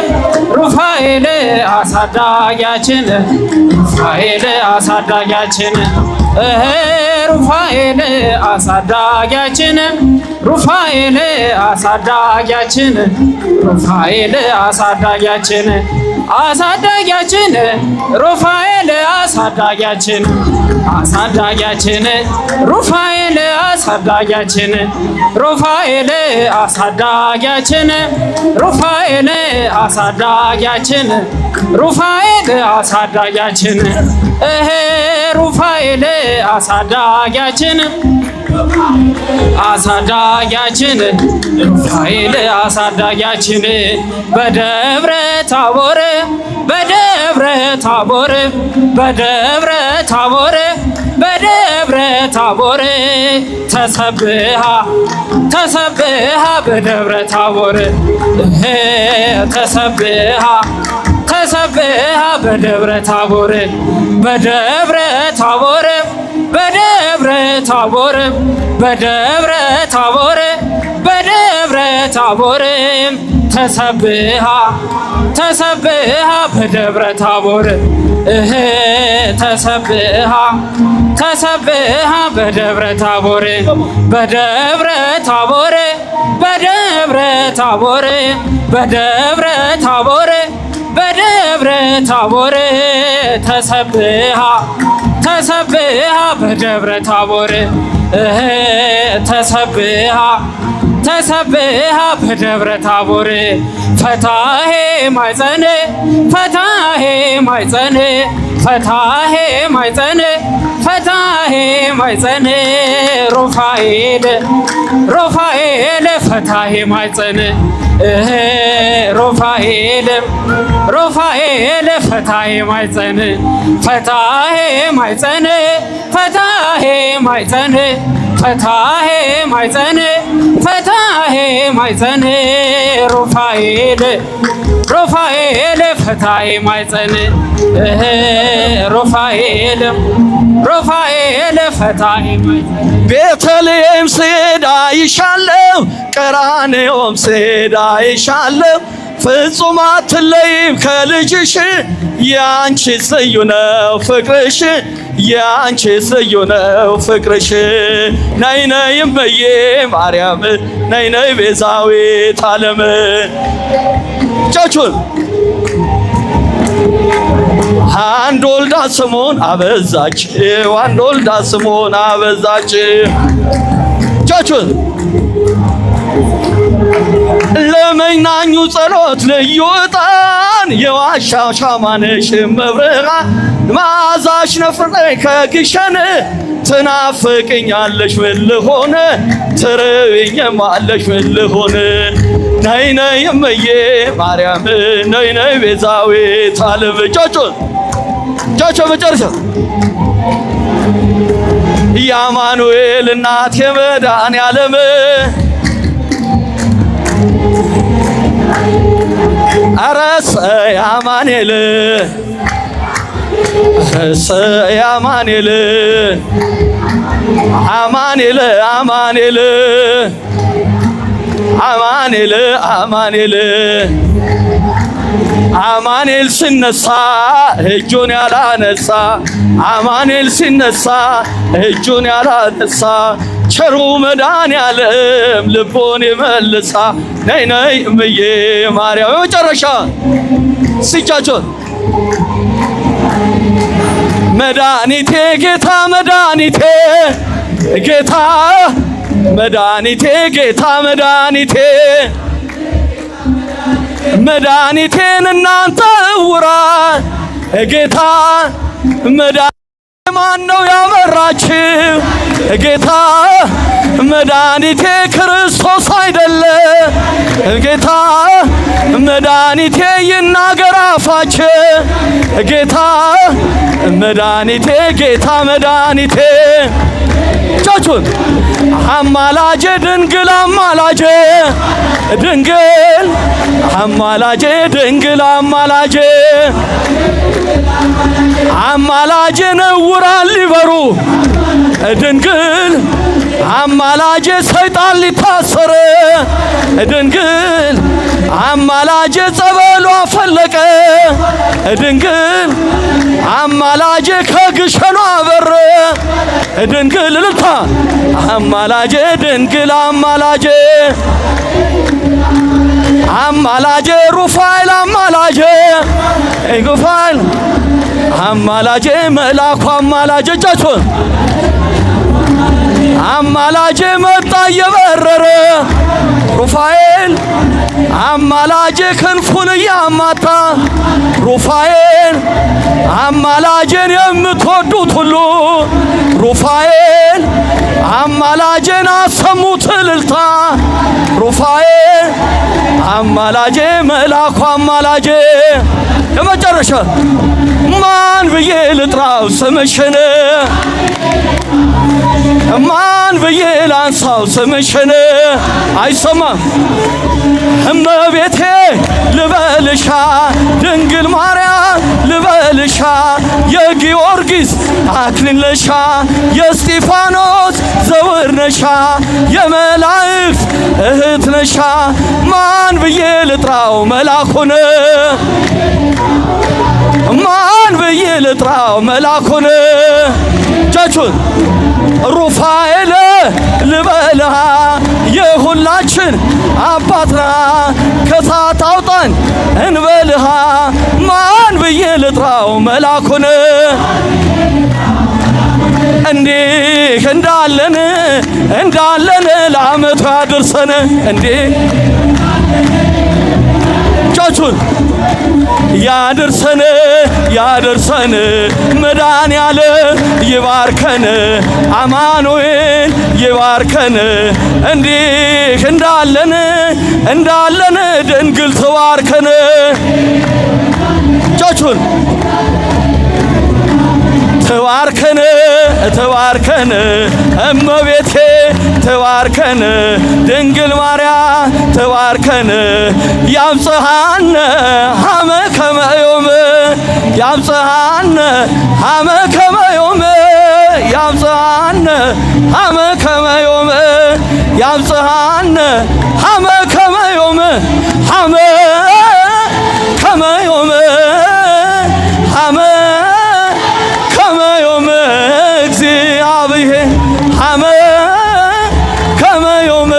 ሩፋኤል አሳዳጊያችን ሩፋኤል አሳዳጊያችን ሩፋኤል አሳዳጊያችን ሩፋኤል አሳዳጊያችን ሩፋኤል አሳዳጊያችን ሩፋኤል አሳዳጊያችን ሩፋኤል አሳዳጊያችን ሩፋኤል አሳዳጊያችን ሩፋኤል አሳዳጊያችን ሩፋኤል አሳዳጊያችን ሩፋኤል አሳዳጊያችን በደብረ ታቦር ተሰብሃ በደብረ ታቦር ተሰብሃ በደብረ ታቦር ተሰብሃ በደብረ ታቦር ተሰብሃ በደብረ ታቦር ተሰብሃ በደብረ ታቦር ተሰብሃ በደብረ ታቦር ፈታሄ ማይፀን ሩፋኤል ፈታሄ ማይፀን ሩፋኤል ፈታሄ ማይፀን ሩፋኤል ፈታሄ ማይፀን ሩፋኤል ፈታሄ ቤተልሔም ስሄድ አይሻለሁ ቀራንዮም ስሄድ አይሻለሁ ፍጹም አትለይም ከልጅሽ ያንቺ ልዩ ነው ፍቅርሽ ያንቺ ልዩ ነው ፍቅርሽ ነይ ነይ እመዬ ማርያም ነይ ነይ ቤዛዊተ ዓለም ጫቹን አንድ ወልዳ ስሙን አበዛች ጫቹን ለመናኙ ጸሎት ልዩ ዕጣን የዋሻው ሻማነሽ መብርሃን መዓዛሽ ነፍሬ ከግሸን ትናፍቅኛለሽ ምን ልሆን ትርብኝማለሽ ምን ልሆን ነይ ነይ እመዬ ማርያም ነይ ነይ ቤዛዊተ ዓለም ጫጮ መጨረሻ የአማኑኤል እናት የመድኃኔዓለም አረሰ ያማኑኤል አማኑኤል አማኑኤል ሲነሳ እጁን ያላነሳ አማኑኤል ሲነሳ እጁን ያላነሳ ቸሩ መድኃኔዓለም ልቦን ይመልሳ ነይ ነይ እምዬ ማርያም የመጨረሻ ሲቻቸው መድኃኒቴ ጌታ መድኃኒቴ ጌታ መድኃኒቴ ጌታ መድኃኒቴ መድኃኒቴን እናንተ ዕውራን ጌታ መድኃኒቴ ማን ነው ያበራችሁ ጌታ መድኃኒቴ ክርስቶስ አይደለ ጌታ መድኃኒቴ ይናገር አፋችሁ ጌታ መድኃኒቴ ጌታ መድኃኒቴ ቻቹን አማላጄ ድንግል አማላጄ ድንግል አማላጄ ድንግል አማላጄ አማላጄ ዕውራን ሊበሩ ድንግል አማላጄ ሰይጣን ሊታሰር ድንግል አማላጄ ጸበሏ ፈለቀ ድንግል አማላጄ ከግሸኗ በር ድንግል ልልታ አማላጄ ድንግል አማላጄ አማላጄ ሩፋኤል አማላጄ ሩፋኤል አማላጄ መልአኩ አማላጄ እጃችሁን አማላጄ መጣ እየበረረ ሩፋኤል አማላጄ ክንፉን እያማታ ሩፋኤል አማላጄን የምትወዱት ሁሉ ሩፋኤል አማላጄን አሰሙት እልልታ ሩፋኤል አማላጄ መልአኩ አማላጄ የመጨረሻ ማን ብዬ ልጥራው ስምሽን ማን ብዬ ላንሳው ስምሽን አይሰማም እመቤቴ ልበልሻ ድንግል ማርያም ልበልሻ የጊዮርጊስ አክሊል ነሻ የእስጢፋኖስ ዘውር ነሻ የመላእክት እህት ነሻ ማን ብዬ ልጥራው መልአኩን ማን ብዬ ልጥራው መልአኩን ቻቹን ሩፋኤል ልበልሃ የሁላችን አባትና ከሳት አውጣን እንበልሃ ማን ብዬ ልጥራው መልአኩን እንዲህ እንዳለን ለዓመቱ ያድርሰን እንዲህ ቻቹን ያድርሰን መድኃኔዓለም ይባርከን አማኑኤል ይባርከን እንዲህ እንዳለን ድንግል ትባርከን ቻቹን ትባርከን እመቤቴ ትባርከን ድንግል ማርያም ትባርከን ያብጽሐነ ሀመ ከመ ዮም ያብጽሐነ ሀመ ከመ ዮም ያብጽሐነ ሀመ ከመ ዮም ያብጽሐነ ሀመ ከመ ዮም ሀመ ከመ ዮም ሀመ እግዚአብሔር ሀመ ከመ ዮም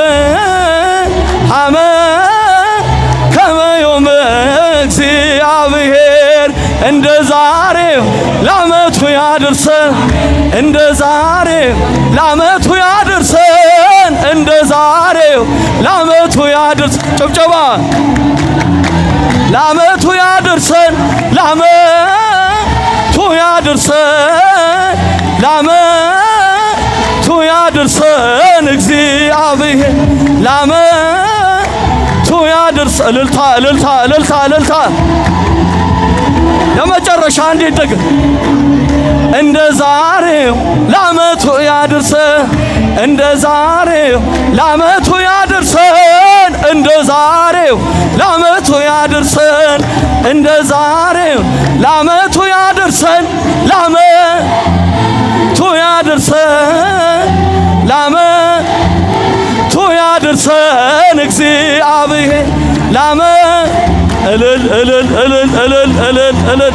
ሀመ ከመ ዮም እግዚአብሔር እንደ ዛሬው ለዓመቱ ያድርሰን እንደ ዛሬው ለዓመቱ ያድርሰን እንደ ዛሬው ለዓመቱ ያድርሰን ጭብጨባ ለዓመቱ ያድርሰን ለዓመቱ ያድርሰን ለዓመቱ ያድርሰን እግዚአብሔር ለዓመቱ ያድርሰን እልልታ እልልታ እልልታ እልልታ ለመጨረሻ እንዴት ደግ እንደ ዛሬው ለዓመቱ ያድርሰን እንደ ዛሬው ለዓመቱ ያድርሰን እንደ ዛሬው ለዓመቱ ያድርሰን እንደ ዛሬው ለዓመቱ ያድርሰን ለዓመቱ ያድርሰን ለዓመቱ ያድርሰን እግዚአብሔር ለዓመቱ እልል እልል እልል እልል እልል እልል